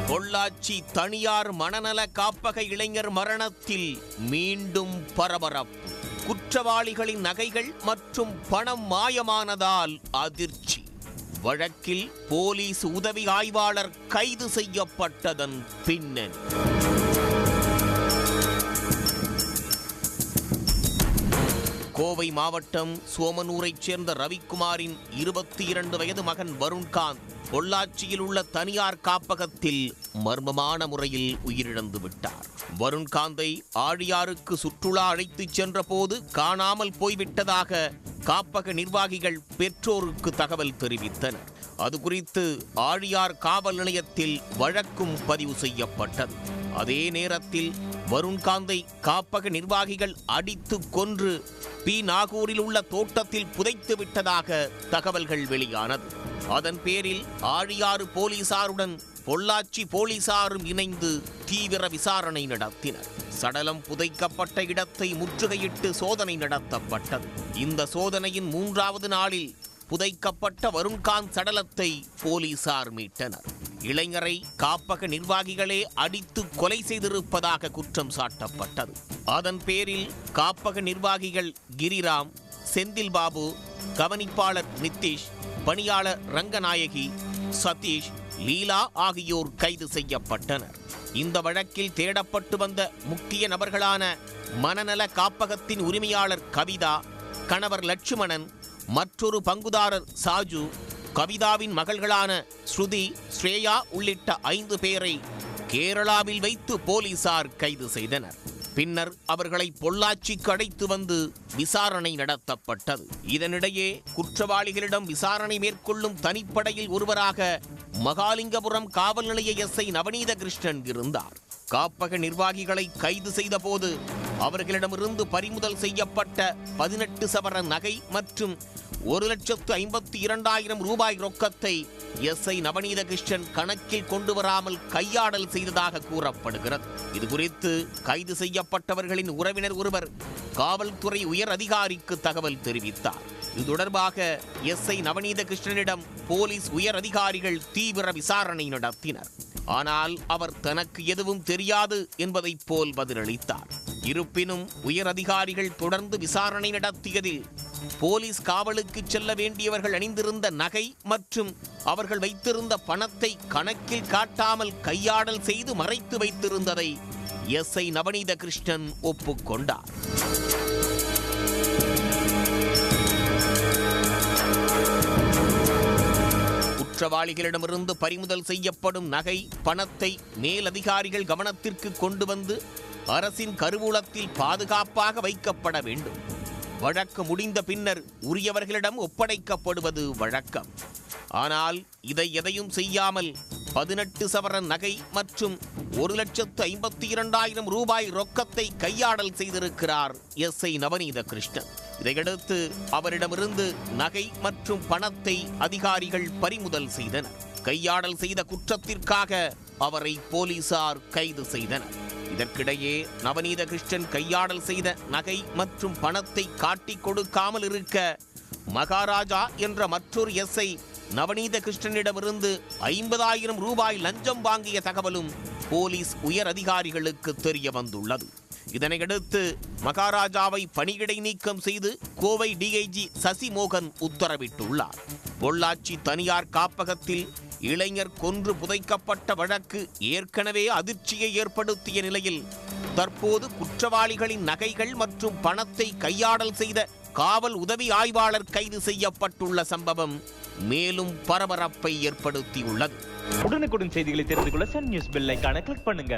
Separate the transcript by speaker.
Speaker 1: பொள்ளாச்சி தனியார் மனநல காப்பக இளைஞர் மரணத்தில் மீண்டும் பரபரப்பு. குற்றவாளிகளின் நகைகள் மற்றும் பணம் மாயமானதால் அதிர்ச்சி. வழக்கில் போலீஸ் உதவி ஆய்வாளர் கைது செய்யப்பட்டதன் பின்னணி. கோவை மாவட்டம் சோமனூரைச் சேர்ந்த ரவிக்குமாரின் 22 வயது மகன் வருண்காந்த் பொள்ளாச்சியில் உள்ள தனியார் காப்பகத்தில் மர்மமான முறையில் உயிரிழந்து விட்டார். வருண்காந்தை ஆழியாருக்கு சுற்றுலா அழைத்துச் சென்ற போது காணாமல் போய்விட்டதாக காப்பக நிர்வாகிகள் பெற்றோருக்கு தகவல் தெரிவித்தனர். அது குறித்து ஆழியார் காவல் நிலையத்தில் வழக்கும் பதிவு செய்யப்பட்டது. அதே நேரத்தில் வருண்காந்தை காப்பக நிர்வாகிகள் அடித்து கொன்று நாகூரில் உள்ள தோட்டத்தில் புதைத்து விட்டதாக தகவல்கள் வெளியானது. அதன் பேரில் ஆழியாறு போலீசாருடன் பொள்ளாச்சி போலீசாரும் இணைந்து தீவிர விசாரணை நடத்தினர். சடலம் புதைக்கப்பட்ட இடத்தை முற்றுகையிட்டு சோதனை நடத்தப்பட்டது. இந்த சோதனையின் 3வது நாளில் புதைக்கப்பட்ட வருண்காந்த் சடலத்தை போலீசார் மீட்டனர். இளைஞரை காப்பக நிர்வாகிகளே அடித்து கொலை செய்திருப்பதாக குற்றம் சாட்டப்பட்டது. அதன் பேரில் காப்பக நிர்வாகிகள் கிரிராம், செந்தில் பாபு, கவனிப்பாளர் நிதிஷ், பணியாளர் ரங்கநாயகி, சதீஷ், லீலா ஆகியோர் கைது செய்யப்பட்டனர். இந்த வழக்கில் தேடப்பட்டு வந்த முக்கிய நபர்களான மனநல காப்பகத்தின் உரிமையாளர் கவிதா, கணவர் லட்சுமணன், மற்றொரு பங்குதாரர் சாஜு, கவிதாவின் மகள்களான ஸ்ருதி, ஸ்ரேயா உள்ளிட்ட 5 பேரை கேரளாவில் வைத்து போலீசார் கைது செய்தனர். பின்னர் அவர்களை பொள்ளாச்சிக்கு அழைத்து வந்து விசாரணை நடத்தப்பட்டது. இதனிடையே குற்றவாளிகளிடம் விசாரணை மேற்கொள்ளும் தனிப்படையில் ஒருவராக மகாலிங்கபுரம் காவல் நிலைய எஸ்ஐ நவநீத கிருஷ்ணன் இருந்தார். காப்பக நிர்வாகிகளை கைது செய்த போது அவர்களிடமிருந்து பறிமுதல் செய்யப்பட்ட 18 சவரன் நகை மற்றும் 1,52,000 ரூபாய் ரொக்கத்தை எஸ்ஐ நவநீத கிருஷ்ணன் கணக்கில் கொண்டு வராமல் கையாடல் செய்ததாக கூறப்படுகிறது. இதுகுறித்து கைது செய்யப்பட்டவர்களின் உறவினர் ஒருவர் காவல்துறை உயர் அதிகாரிக்கு தகவல் தெரிவித்தார். இது தொடர்பாக எஸ்ஐ நவநீத கிருஷ்ணனிடம் போலீஸ் உயர் அதிகாரிகள் தீவிர விசாரணை நடத்தினர். ஆனால் அவர் தனக்கு எதுவும் தெரியாது என்பதைப் போல் பதிலளித்தார். இருப்பினும் உயர் அதிகாரிகள் தொடர்ந்து விசாரணை நடத்தியதில் போலீஸ் காவலுக்கு செல்ல வேண்டியவர்கள் அணிந்திருந்த நகை மற்றும் அவர்கள் வைத்திருந்த பணத்தை கணக்கில் காட்டாமல் கையாடல் செய்து மறைத்து வைத்திருந்ததை எஸ்ஐ நவநீத கிருஷ்ணன் ஒப்புக்கொண்டார். குற்றவாளிகளிடமிருந்து பறிமுதல் செய்யப்படும் நகை, பணத்தை மேலதிகாரிகள் கவனத்திற்கு கொண்டு வந்து அரசின் கருவூலத்தில் பாதுகாப்பாக வைக்கப்பட வேண்டும். வழக்கு முடிந்த பின்னர் உரியவர்களிடம் ஒப்படைக்கப்படுவது வழக்கம். ஆனால் இதை எதையும் செய்யாமல் 18 சவரன் நகை மற்றும் 1,52,000 ரூபாய் ரொக்கத்தை கையாடல் செய்திருக்கிறார் எஸ்ஐ நவநீத கிருஷ்ணன். இதையடுத்து அவரிடமிருந்து நகை மற்றும் பணத்தை அதிகாரிகள் பறிமுதல் செய்தனர். கையாடல் செய்த குற்றத்திற்காக அவரை போலீசார் கைது செய்தனர். இதற்கிடையே நவநீத கிருஷ்ணன் கையாடல் செய்த நகை மற்றும் பணத்தை காட்டிக் கொடுக்காமல் இருக்க மகாராஜா என்ற மற்றொரு எஸ்ஐ நவநீத கிருஷ்ணனிடமிருந்து 50,000 ரூபாய் லஞ்சம் வாங்கிய தகவலும் போலீஸ் உயர் அதிகாரிகளுக்கு தெரிய வந்துள்ளது. இதனையடுத்து மகாராஜாவை பணியிடை நீக்கம் செய்து கோவை டிஐஜி சசிமோகன் உத்தரவிட்டுள்ளார். பொள்ளாச்சி தனியார் காப்பகத்தில் இளைஞர் கொன்று புதைக்கப்பட்ட வழக்கு ஏற்கனவே அதிர்ச்சியை ஏற்படுத்திய நிலையில் தற்போது குற்றவாளிகளின் நகைகள் மற்றும் பணத்தை கையாடல் செய்த காவல் உதவி ஆய்வாளர் கைது செய்யப்பட்டுள்ள சம்பவம் மேலும் பரபரப்பை ஏற்படுத்தியுள்ளது.
Speaker 2: உடனுக்குடன் செய்திகளை தெரிந்து கொள்ள சன் நியூஸ் பெல் ஐகானை கிளிக் பண்ணுங்க.